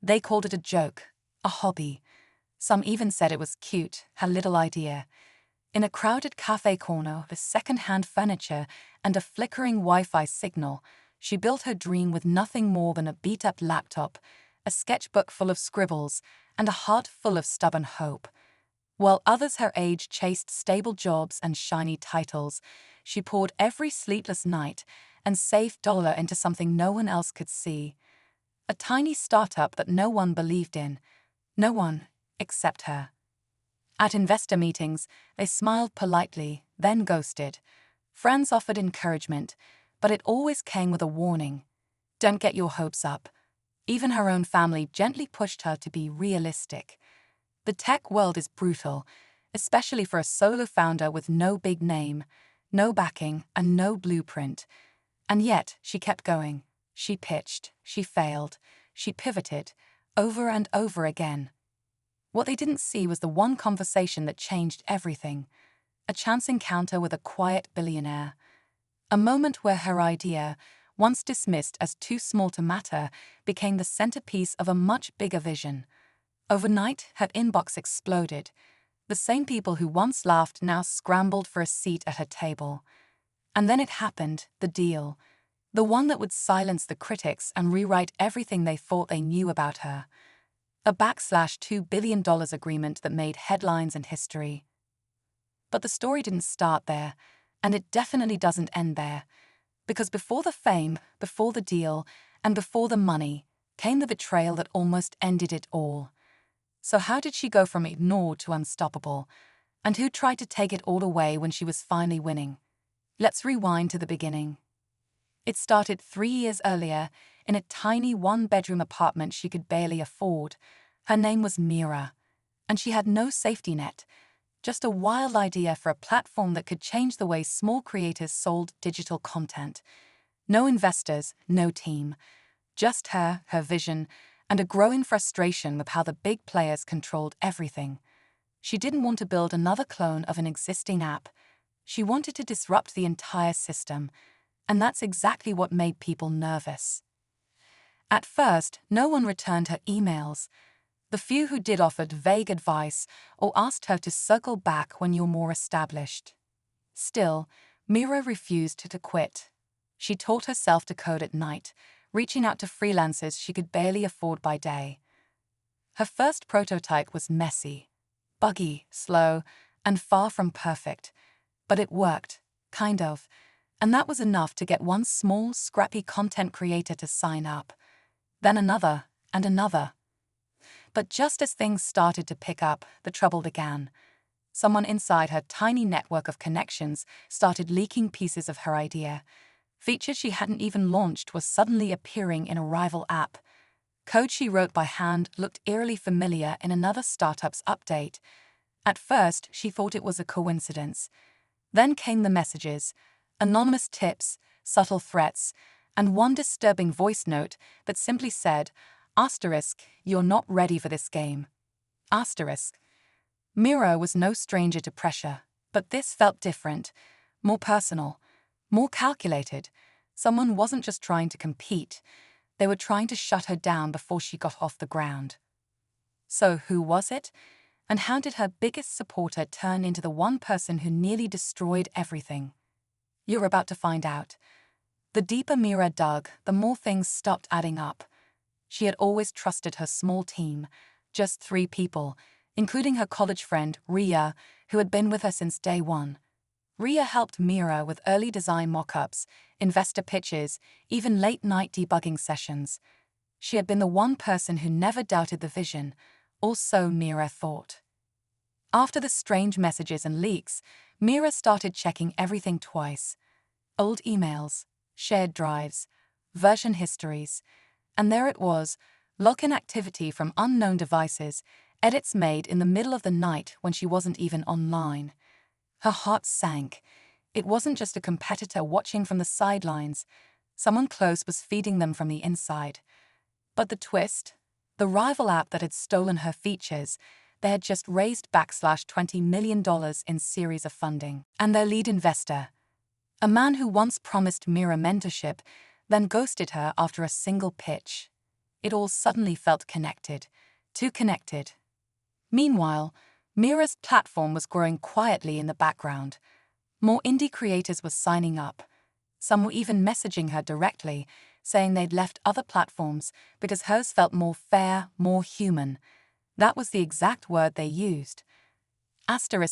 They called it a joke, a hobby. Some even said it was cute, her little idea. In a crowded cafe corner with second-hand furniture and a flickering Wi-Fi signal, she built her dream with nothing more than a beat-up laptop, a sketchbook full of scribbles, and a heart full of stubborn hope. While others her age chased stable jobs and shiny titles, she poured every sleepless night and saved dollar into something no one else could see. A tiny startup that no one believed in. No one except her. At investor meetings, they smiled politely, then ghosted. Friends offered encouragement, but it always came with a warning. Don't get your hopes up. Even her own family gently pushed her to be realistic. The tech world is brutal, especially for a solo founder with no big name, no backing, and no blueprint. And yet, she kept going. She pitched, she failed, she pivoted, over and over again. What they didn't see was the one conversation that changed everything. A chance encounter with a quiet billionaire. A moment where her idea, once dismissed as too small to matter, became the centerpiece of a much bigger vision. Overnight, her inbox exploded. The same people who once laughed now scrambled for a seat at her table. And then it happened, the deal. The one that would silence the critics and rewrite everything they thought they knew about her. A $2 billion agreement that made headlines and history. But the story didn't start there, and it definitely doesn't end there. Because before the fame, before the deal, and before the money, came the betrayal that almost ended it all. So how did she go from ignored to unstoppable? And who tried to take it all away when she was finally winning? Let's rewind to the beginning. It started 3 years earlier, in a tiny one-bedroom apartment she could barely afford. Her name was Mira, and she had no safety net, just a wild idea for a platform that could change the way small creators sold digital content. No investors, no team. Just her vision, and a growing frustration with how the big players controlled everything. She didn't want to build another clone of an existing app. She wanted to disrupt the entire system, and that's exactly what made people nervous. At first, no one returned her emails. The few who did offered vague advice or asked her to circle back when you're more established. Still, Mira refused to quit. She taught herself to code at night, reaching out to freelancers she could barely afford by day. Her first prototype was messy, buggy, slow, and far from perfect. But it worked, kind of, and that was enough to get one small, scrappy content creator to sign up. Then another, and another. But just as things started to pick up, the trouble began. Someone inside her tiny network of connections started leaking pieces of her idea. Features she hadn't even launched were suddenly appearing in a rival app. Code she wrote by hand looked eerily familiar in another startup's update. At first, she thought it was a coincidence. Then came the messages, anonymous tips, subtle threats, and one disturbing voice note that simply said, "You're not ready for this game." Mira was no stranger to pressure, but this felt different, more personal, more calculated. Someone wasn't just trying to compete, they were trying to shut her down before she got off the ground. So who was it? And how did her biggest supporter turn into the one person who nearly destroyed everything? You're about to find out. The deeper Mira dug, the more things stopped adding up. She had always trusted her small team, just 3 people, including her college friend, Ria, who had been with her since day one. Ria helped Mira with early design mock-ups, investor pitches, even late-night debugging sessions. She had been the one person who never doubted the vision, or so Mira thought. After the strange messages and leaks, Mira started checking everything twice. Old emails, shared drives, version histories, and there it was, lock-in activity from unknown devices, edits made in the middle of the night when she wasn't even online. Her heart sank. It wasn't just a competitor watching from the sidelines. Someone close was feeding them from the inside. But the twist? The rival app that had stolen her features, they had just raised $20 million in series of funding. And their lead investor, a man who once promised Mira mentorship, then ghosted her after a single pitch. It all suddenly felt connected. Too connected. Meanwhile, Mira's platform was growing quietly in the background. More indie creators were signing up. Some were even messaging her directly, saying they'd left other platforms because hers felt more fair, more human. That was the exact word they used.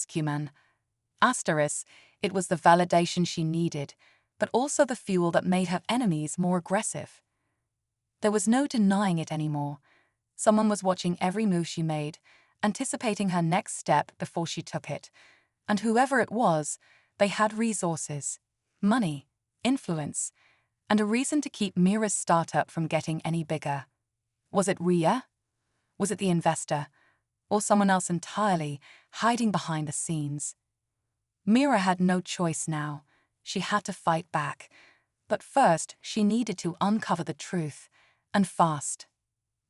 Human. It was the validation she needed, but also the fuel that made her enemies more aggressive. There was no denying it anymore. Someone was watching every move she made, anticipating her next step before she took it. And whoever it was, they had resources, money, influence, and a reason to keep Mira's startup from getting any bigger. Was it Ria? Was it the investor? Or someone else entirely, hiding behind the scenes? Mira had no choice now. She had to fight back. But first, she needed to uncover the truth, and fast.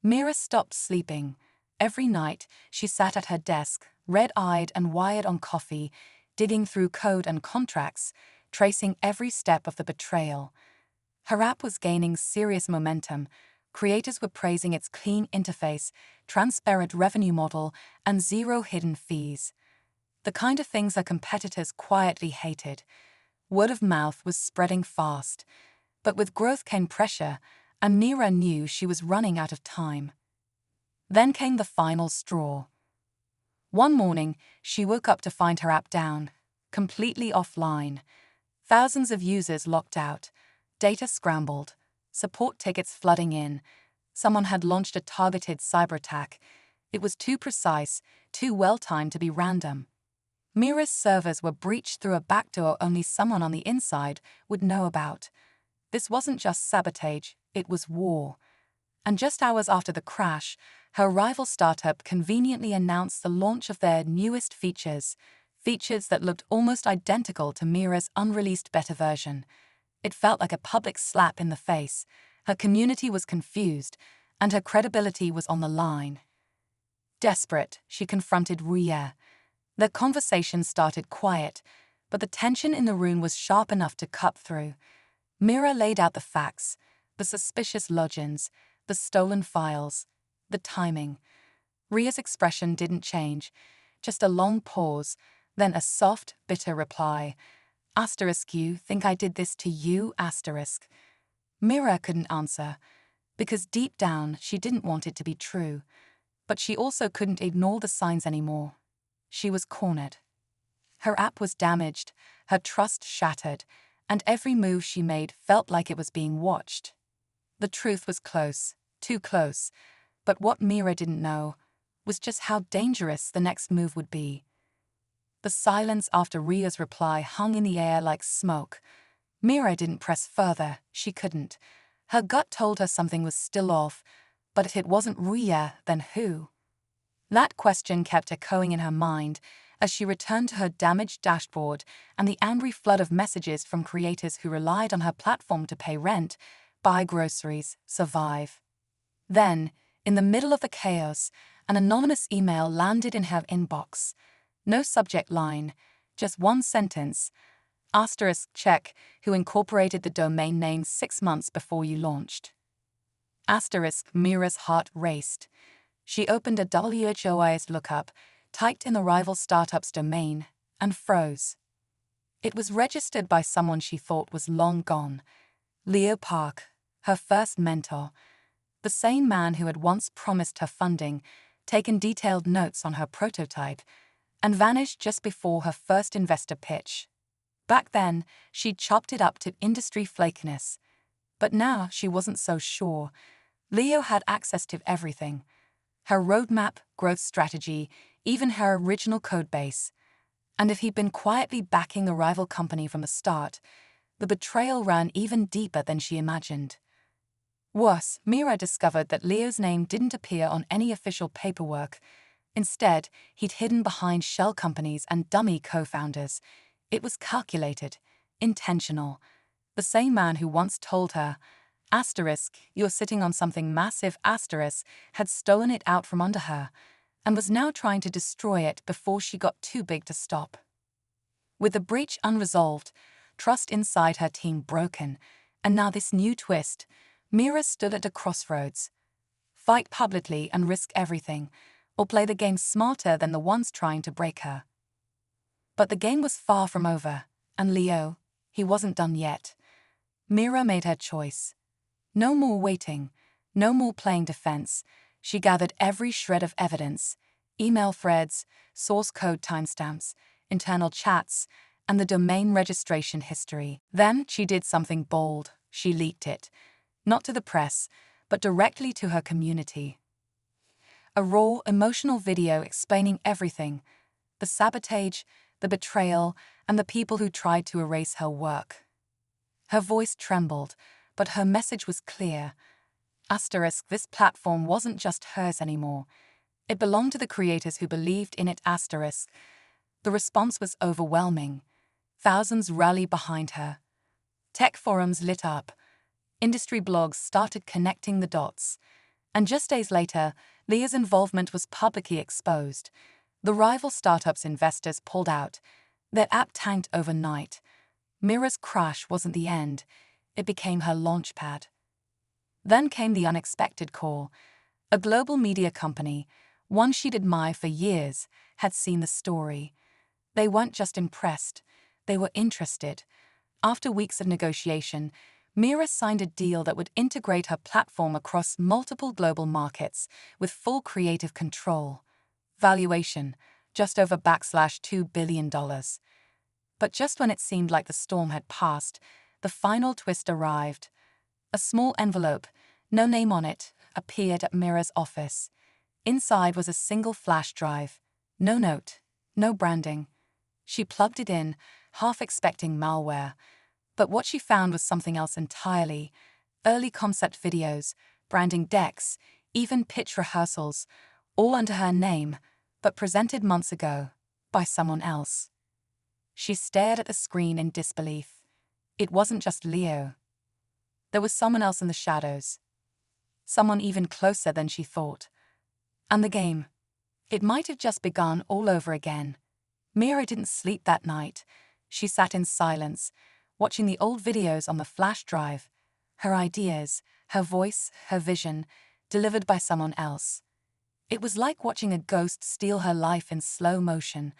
Mira stopped sleeping. Every night, she sat at her desk, red-eyed and wired on coffee, digging through code and contracts, tracing every step of the betrayal. Her app was gaining serious momentum. Creators were praising its clean interface, transparent revenue model, and zero hidden fees. The kind of things her competitors quietly hated. Word of mouth was spreading fast. But with growth came pressure, and Mira knew she was running out of time. Then came the final straw. One morning, she woke up to find her app down, completely offline. Thousands of users locked out, data scrambled, support tickets flooding in. Someone had launched a targeted cyber attack. It was too precise, too well-timed to be random. Mira's servers were breached through a backdoor only someone on the inside would know about. This wasn't just sabotage, it was war. And just hours after the crash, her rival startup conveniently announced the launch of their newest features that looked almost identical to Mira's unreleased beta version. It felt like a public slap in the face. Her community was confused, and her credibility was on the line. Desperate, she confronted Ria. Their conversation started quiet, but the tension in the room was sharp enough to cut through. Mira laid out the facts, the suspicious logins, the stolen files, the timing. Ria's expression didn't change, just a long pause, then a soft, bitter reply. You think I did this to you? Mira couldn't answer, because deep down she didn't want it to be true, but she also couldn't ignore the signs anymore. She was cornered. Her app was damaged, her trust shattered, and every move she made felt like it was being watched. The truth was close, too close, but what Mira didn't know was just how dangerous the next move would be. The silence after Ria's reply hung in the air like smoke. Mira didn't press further, she couldn't. Her gut told her something was still off, but if it wasn't Ria, then who? That question kept echoing in her mind as she returned to her damaged dashboard and the angry flood of messages from creators who relied on her platform to pay rent, buy groceries, survive. Then, in the middle of the chaos, an anonymous email landed in her inbox. No subject line, just one sentence. Check, who incorporated the domain name 6 months before you launched. Mira's heart raced. She opened a WHOIS lookup, typed in the rival startup's domain, and froze. It was registered by someone she thought was long gone. Leo Park, her first mentor. The same man who had once promised her funding, taken detailed notes on her prototype, and vanished just before her first investor pitch. Back then, she'd chopped it up to industry flakiness. But now she wasn't so sure. Leo had access to everything. Her roadmap, growth strategy, even her original codebase. And if he'd been quietly backing the rival company from the start, the betrayal ran even deeper than she imagined. Worse, Mira discovered that Leo's name didn't appear on any official paperwork. Instead, he'd hidden behind shell companies and dummy co-founders. It was calculated, intentional. The same man who once told her, "You're sitting on something massive," had stolen it out from under her, and was now trying to destroy it before she got too big to stop. With the breach unresolved, trust inside her team broken, and now this new twist, Mira stood at a crossroads. fight publicly and risk everything, or play the game smarter than the ones trying to break her. But the game was far from over, and Leo, he wasn't done yet. Mira made her choice. No more waiting, no more playing defense. She gathered every shred of evidence, email threads, source code timestamps, internal chats, and the domain registration history. Then she did something bold. She leaked it, not to the press, but directly to her community. A raw, emotional video explaining everything: the sabotage, the betrayal, and the people who tried to erase her work. Her voice trembled, but her message was clear. Asterisk, this platform wasn't just hers anymore. It belonged to the creators who believed in it. Asterisk. The response was overwhelming. Thousands rallied behind her. Tech forums lit up. Industry blogs started connecting the dots. And just days later, Leah's involvement was publicly exposed. The rival startup's investors pulled out. Their app tanked overnight. Mira's crash wasn't the end. It became her launchpad. Then came the unexpected call. A global media company, one she'd admired for years, had seen the story. They weren't just impressed, they were interested. After weeks of negotiation, Mira signed a deal that would integrate her platform across multiple global markets with full creative control. Valuation, just over $2 billion. But just when it seemed like the storm had passed, the final twist arrived. A small envelope, no name on it, appeared at Mira's office. Inside was a single flash drive. No note, no branding. She plugged it in, half expecting malware. But what she found was something else entirely. Early concept videos, branding decks, even pitch rehearsals, all under her name, but presented months ago, by someone else. She stared at the screen in disbelief. It wasn't just Leo. There was someone else in the shadows. Someone even closer than she thought. And the game. It might have just begun all over again. Mira didn't sleep that night. She sat in silence, watching the old videos on the flash drive. Her ideas, her voice, her vision, delivered by someone else. It was like watching a ghost steal her life in slow motion.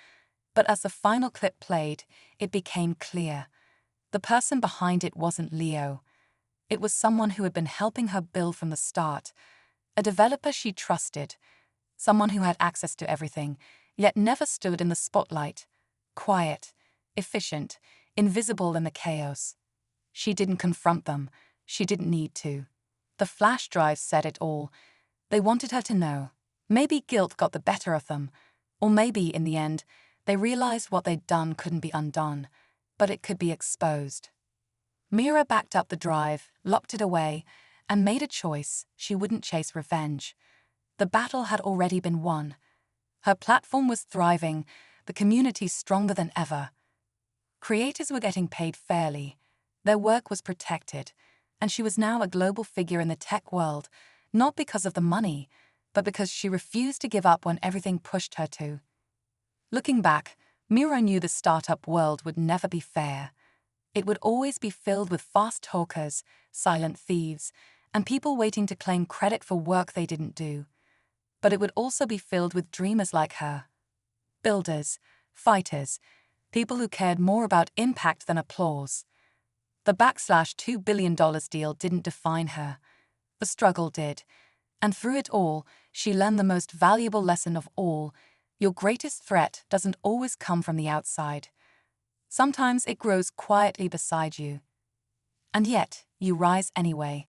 But as the final clip played, it became clear. The person behind it wasn't Leo. It was someone who had been helping her build from the start. A developer she trusted. Someone who had access to everything, yet never stood in the spotlight. Quiet, efficient, invisible in the chaos. She didn't confront them. She didn't need to. The flash drive said it all. They wanted her to know. Maybe guilt got the better of them. Or maybe, in the end, they realized what they'd done couldn't be undone, but it could be exposed. Mira backed up the drive, locked it away, and made a choice. She wouldn't chase revenge. The battle had already been won. Her platform was thriving, the community stronger than ever. Creators were getting paid fairly. Their work was protected, and she was now a global figure in the tech world, not because of the money, but because she refused to give up when everything pushed her to. Looking back, Mira knew the startup world would never be fair. It would always be filled with fast talkers, silent thieves, and people waiting to claim credit for work they didn't do. But it would also be filled with dreamers like her. Builders, fighters, people who cared more about impact than applause. The $2 billion deal didn't define her. The struggle did. And through it all, she learned the most valuable lesson of all: your greatest threat doesn't always come from the outside. Sometimes it grows quietly beside you. And yet, you rise anyway.